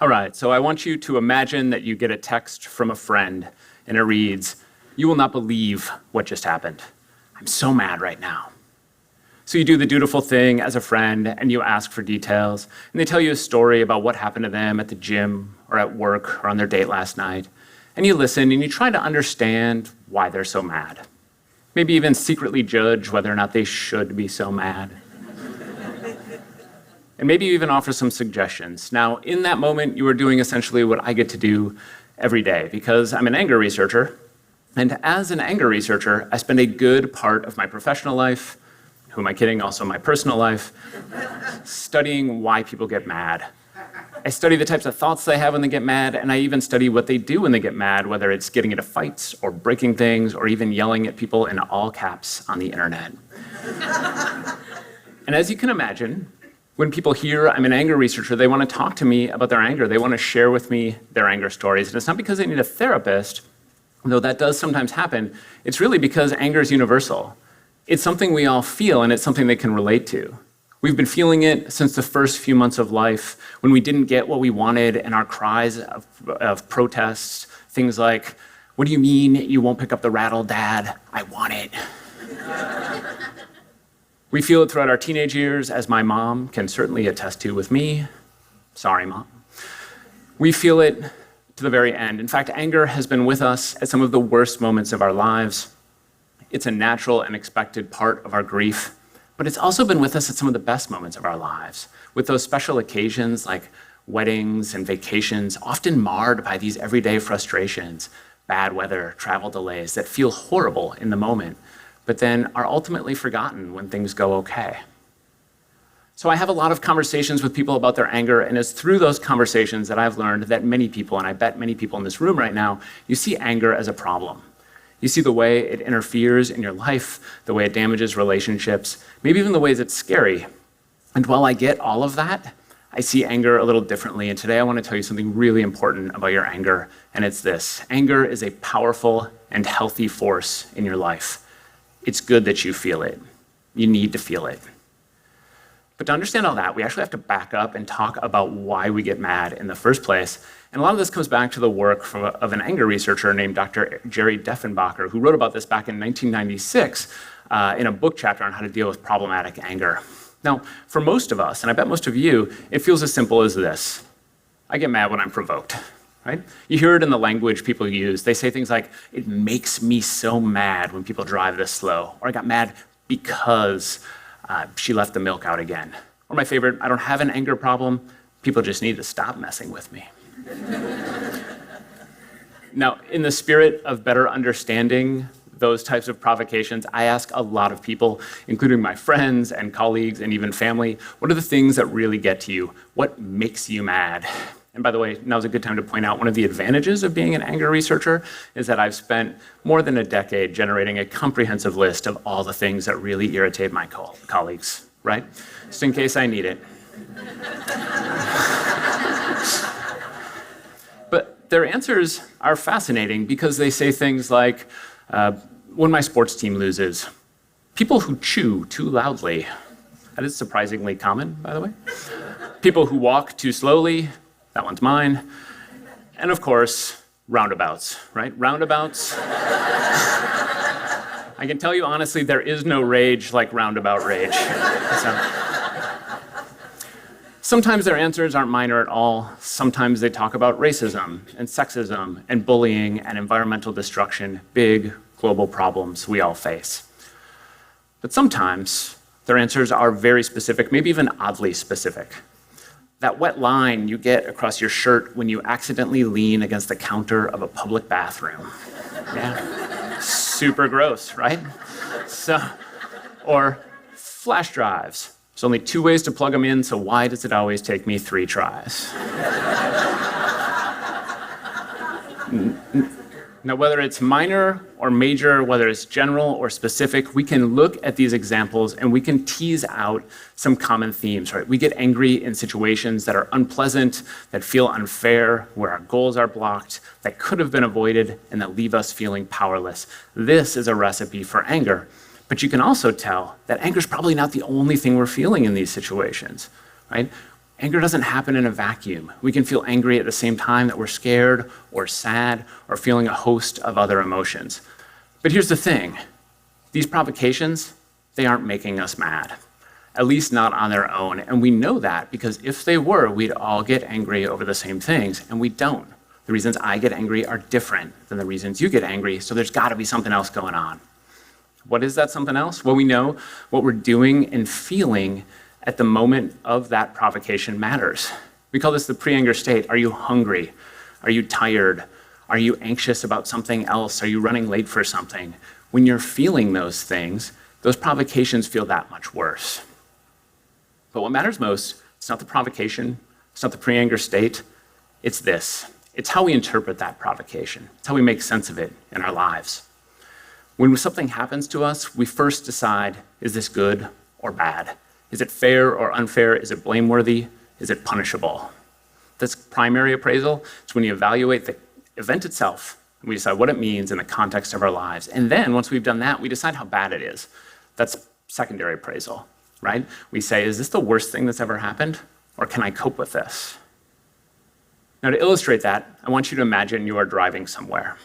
All right, so I want you to imagine that you get a text from a friend, and it reads, "You will not believe what just happened. I'm so mad right now." So you do the dutiful thing as a friend, and you ask for details, and they tell you a story about what happened to them at the gym, or at work, or on their date last night. And you listen, and you try to understand why they're so mad. Maybe even secretly judge whether or not they should be so mad. And maybe you even offer some suggestions. Now, in that moment, you are doing essentially what I get to do every day, because I'm an anger researcher. And as an anger researcher, I spend a good part of my professional life, who am I kidding, also my personal life, studying why people get mad. I study the types of thoughts they have when they get mad, and I even study what they do when they get mad, whether it's getting into fights, or breaking things, or even yelling at people in all caps on the internet. And as you can imagine, when people hear I'm an anger researcher, they want to talk to me about their anger. They want to share with me their anger stories. And it's not because they need a therapist, though that does sometimes happen. It's really because anger is universal. It's something we all feel, and it's something they can relate to. We've been feeling it since the first few months of life, when we didn't get what we wanted, and our cries of protests, things like, "What do you mean you won't pick up the rattle, Dad? I want it." We feel it throughout our teenage years, as my mom can certainly attest to with me. Sorry, Mom. We feel it to the very end. In fact, anger has been with us at some of the worst moments of our lives. It's a natural and expected part of our grief, but it's also been with us at some of the best moments of our lives, with those special occasions like weddings and vacations, often marred by these everyday frustrations, bad weather, travel delays that feel horrible in the moment, but then are ultimately forgotten when things go okay. So I have a lot of conversations with people about their anger, and it's through those conversations that I've learned that many people, and I bet many people in this room right now, you see anger as a problem. You see the way it interferes in your life, the way it damages relationships, maybe even the ways it's scary. And while I get all of that, I see anger a little differently, and today I want to tell you something really important about your anger, and it's this. Anger is a powerful and healthy force in your life. It's good that you feel it. You need to feel it. But to understand all that, we actually have to back up and talk about why we get mad in the first place. And a lot of this comes back to the work of an anger researcher named Dr. Jerry Deffenbacher, who wrote about this back in 1996 in a book chapter on how to deal with problematic anger. Now, for most of us, and I bet most of you, it feels as simple as this. I get mad when I'm provoked. Right? You hear it in the language people use. They say things like, "It makes me so mad when people drive this slow," or "I got mad because she left the milk out again." Or my favorite, "I don't have an anger problem. People just need to stop messing with me." Now, in the spirit of better understanding those types of provocations, I ask a lot of people, including my friends and colleagues and even family, what are the things that really get to you? What makes you mad? And by the way, now's a good time to point out one of the advantages of being an anger researcher is that I've spent more than a decade generating a comprehensive list of all the things that really irritate my colleagues, right? Just in case I need it. But their answers are fascinating because they say things like, when my sports team loses, people who chew too loudly. That is surprisingly common, by the way. People who walk too slowly. That one's mine. And of course, roundabouts, right? Roundabouts. I can tell you honestly, there is no rage like roundabout rage. Sometimes their answers aren't minor at all. Sometimes they talk about racism and sexism and bullying and environmental destruction, big global problems we all face. But sometimes their answers are very specific, maybe even oddly specific. That wet line you get across your shirt when you accidentally lean against the counter of a public bathroom. Yeah, super gross, right? Or flash drives. There's only 2 ways to plug them in, so why does it always take me 3 tries? Now, whether it's minor or major, whether it's general or specific, we can look at these examples and we can tease out some common themes, right? We get angry in situations that are unpleasant, that feel unfair, where our goals are blocked, that could have been avoided, and that leave us feeling powerless. This is a recipe for anger. But you can also tell that anger is probably not the only thing we're feeling in these situations, right? Anger doesn't happen in a vacuum. We can feel angry at the same time that we're scared or sad or feeling a host of other emotions. But here's the thing. These provocations, they aren't making us mad, at least not on their own. And we know that because if they were, we'd all get angry over the same things, and we don't. The reasons I get angry are different than the reasons you get angry, so there's got to be something else going on. What is that something else? Well, we know what we're doing and feeling at the moment of that provocation matters. We call this the pre-anger state. Are you hungry? Are you tired? Are you anxious about something else? Are you running late for something? When you're feeling those things, those provocations feel that much worse. But what matters most, it's not the provocation, it's not the pre-anger state, it's this. It's how we interpret that provocation. It's how we make sense of it in our lives. When something happens to us, we first decide, is this good or bad? Is it fair or unfair? Is it blameworthy? Is it punishable? That's primary appraisal. It's when you evaluate the event itself, and we decide what it means in the context of our lives. And then, once we've done that, we decide how bad it is. That's secondary appraisal, right? We say, is this the worst thing that's ever happened? Or can I cope with this? Now, to illustrate that, I want you to imagine you are driving somewhere.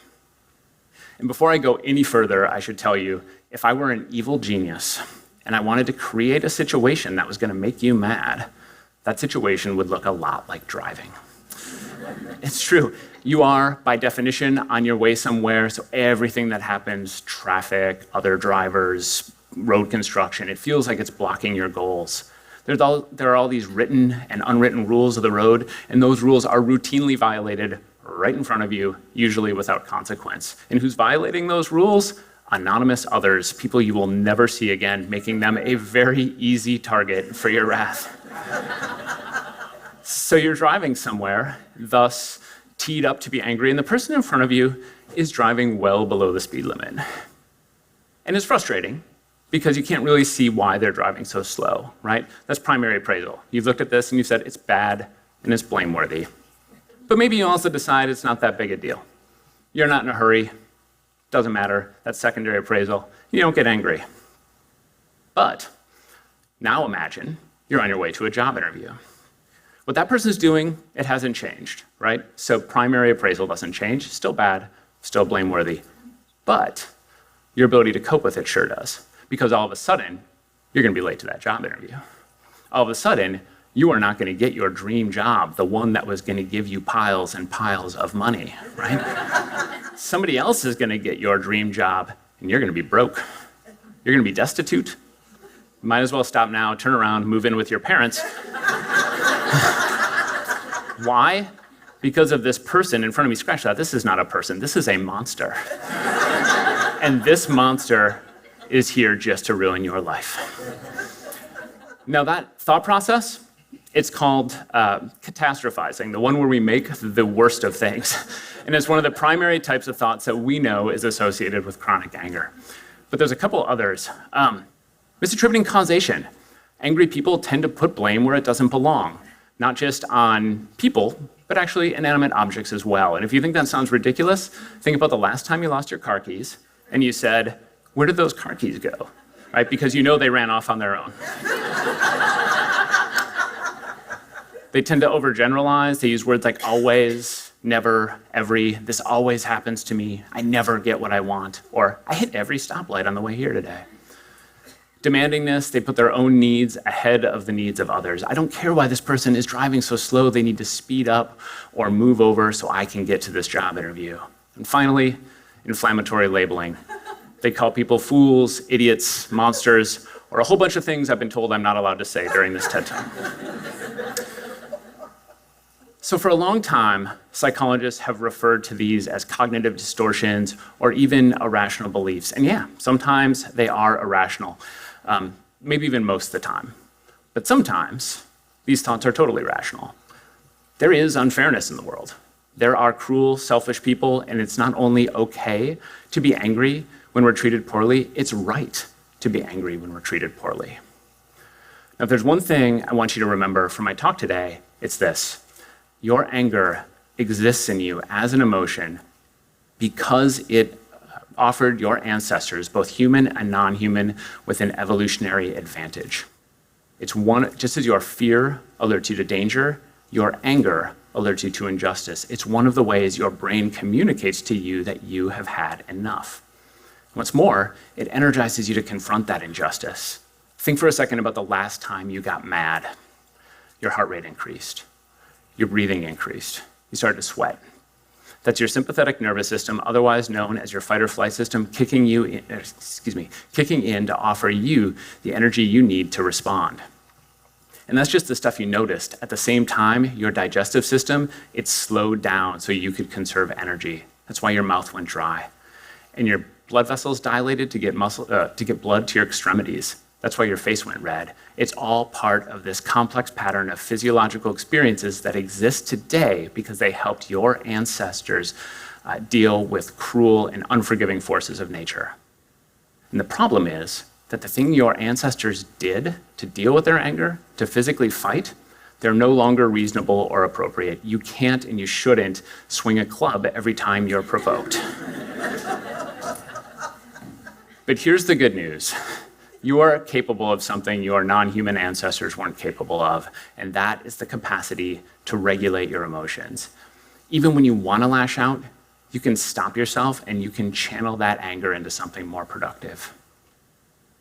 And before I go any further, I should tell you, if I were an evil genius and I wanted to create a situation that was going to make you mad, that situation would look a lot like driving. It's true. You are, by definition, on your way somewhere, so everything that happens, traffic, other drivers, road construction, it feels like it's blocking your goals. There are all these written and unwritten rules of the road, and those rules are routinely violated right in front of you, usually without consequence. And who's violating those rules? Anonymous others, people you will never see again, making them a very easy target for your wrath. So you're driving somewhere, thus teed up to be angry, and the person in front of you is driving well below the speed limit. And it's frustrating because you can't really see why they're driving so slow, right? That's primary appraisal. You've looked at this and you've said it's bad and it's blameworthy. But maybe you also decide it's not that big a deal. You're not in a hurry. Doesn't matter. That's secondary appraisal. You don't get angry. But now imagine you're on your way to a job interview. What that person's doing, it hasn't changed, right? So primary appraisal doesn't change. Still bad, still blameworthy. But your ability to cope with it sure does. Because all of a sudden, you're going to be late to that job interview. All of a sudden, you are not going to get your dream job, the one that was going to give you piles and piles of money, right? Somebody else is going to get your dream job, and you're going to be broke. You're going to be destitute. You might as well stop now, turn around, move in with your parents. Why? Because of this person in front of me. Scratch that. This is not a person. This is a monster. And this monster is here just to ruin your life. Now that thought process, it's called catastrophizing, the one where we make the worst of things. And it's one of the primary types of thoughts that we know is associated with chronic anger. But there's a couple others. Misattributing causation. Angry people tend to put blame where it doesn't belong, not just on people, but actually inanimate objects as well. And if you think that sounds ridiculous, think about the last time you lost your car keys and you said, where did those car keys go? Right? Because you know they ran off on their own. They tend to overgeneralize. They use words like always, never, every, this always happens to me, I never get what I want, or I hit every stoplight on the way here today. Demanding this, they put their own needs ahead of the needs of others. I don't care why this person is driving so slow, they need to speed up or move over so I can get to this job interview. And finally, inflammatory labeling. They call people fools, idiots, monsters, or a whole bunch of things I've been told I'm not allowed to say during this TED Talk. So for a long time, psychologists have referred to these as cognitive distortions or even irrational beliefs. And yeah, sometimes they are irrational, maybe even most of the time. But sometimes these thoughts are totally rational. There is unfairness in the world. There are cruel, selfish people, and it's not only okay to be angry when we're treated poorly, it's right to be angry when we're treated poorly. Now, if there's one thing I want you to remember from my talk today, it's this. Your anger exists in you as an emotion because it offered your ancestors, both human and non-human, with an evolutionary advantage. Just as your fear alerts you to danger, your anger alerts you to injustice. It's one of the ways your brain communicates to you that you have had enough. What's more, it energizes you to confront that injustice. Think for a second about the last time you got mad. Your heart rate increased. Your breathing increased. You started to sweat. That's your sympathetic nervous system, otherwise known as your fight or flight system, kicking in to offer you the energy you need to respond. And that's just the stuff you noticed. At the same time, your digestive system, it slowed down so you could conserve energy. That's why your mouth went dry. And your blood vessels dilated to get blood to your extremities. That's why your face went red. It's all part of this complex pattern of physiological experiences that exist today because they helped your ancestors deal with cruel and unforgiving forces of nature. And the problem is that the thing your ancestors did to deal with their anger, to physically fight, they're no longer reasonable or appropriate. You can't and you shouldn't swing a club every time you're provoked. But here's the good news. You are capable of something your non-human ancestors weren't capable of, and that is the capacity to regulate your emotions. Even when you want to lash out, you can stop yourself and you can channel that anger into something more productive.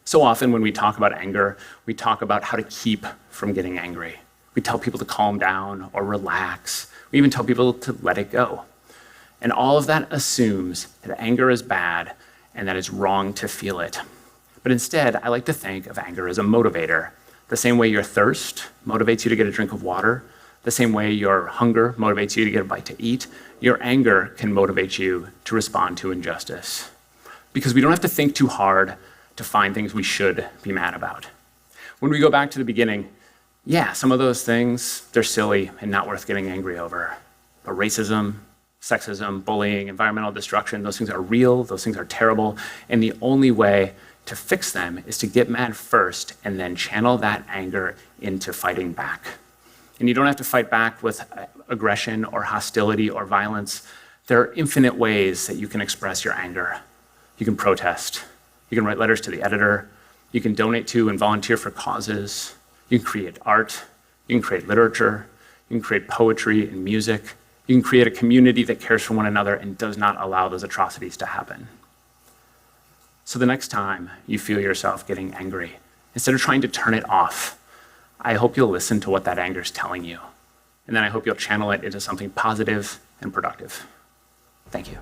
So often when we talk about anger, we talk about how to keep from getting angry. We tell people to calm down or relax. We even tell people to let it go. And all of that assumes that anger is bad and that it's wrong to feel it. But instead, I like to think of anger as a motivator. The same way your thirst motivates you to get a drink of water, the same way your hunger motivates you to get a bite to eat, your anger can motivate you to respond to injustice. Because we don't have to think too hard to find things we should be mad about. When we go back to the beginning, yeah, some of those things, they're silly and not worth getting angry over. But racism, sexism, bullying, environmental destruction, those things are real, those things are terrible, and the only way to fix them is to get mad first and then channel that anger into fighting back. And you don't have to fight back with aggression or hostility or violence. There are infinite ways that you can express your anger. You can protest. You can write letters to the editor. You can donate to and volunteer for causes. You can create art. You can create literature. You can create poetry and music. You can create a community that cares for one another and does not allow those atrocities to happen. So the next time you feel yourself getting angry, instead of trying to turn it off, I hope you'll listen to what that anger is telling you. And then I hope you'll channel it into something positive and productive. Thank you.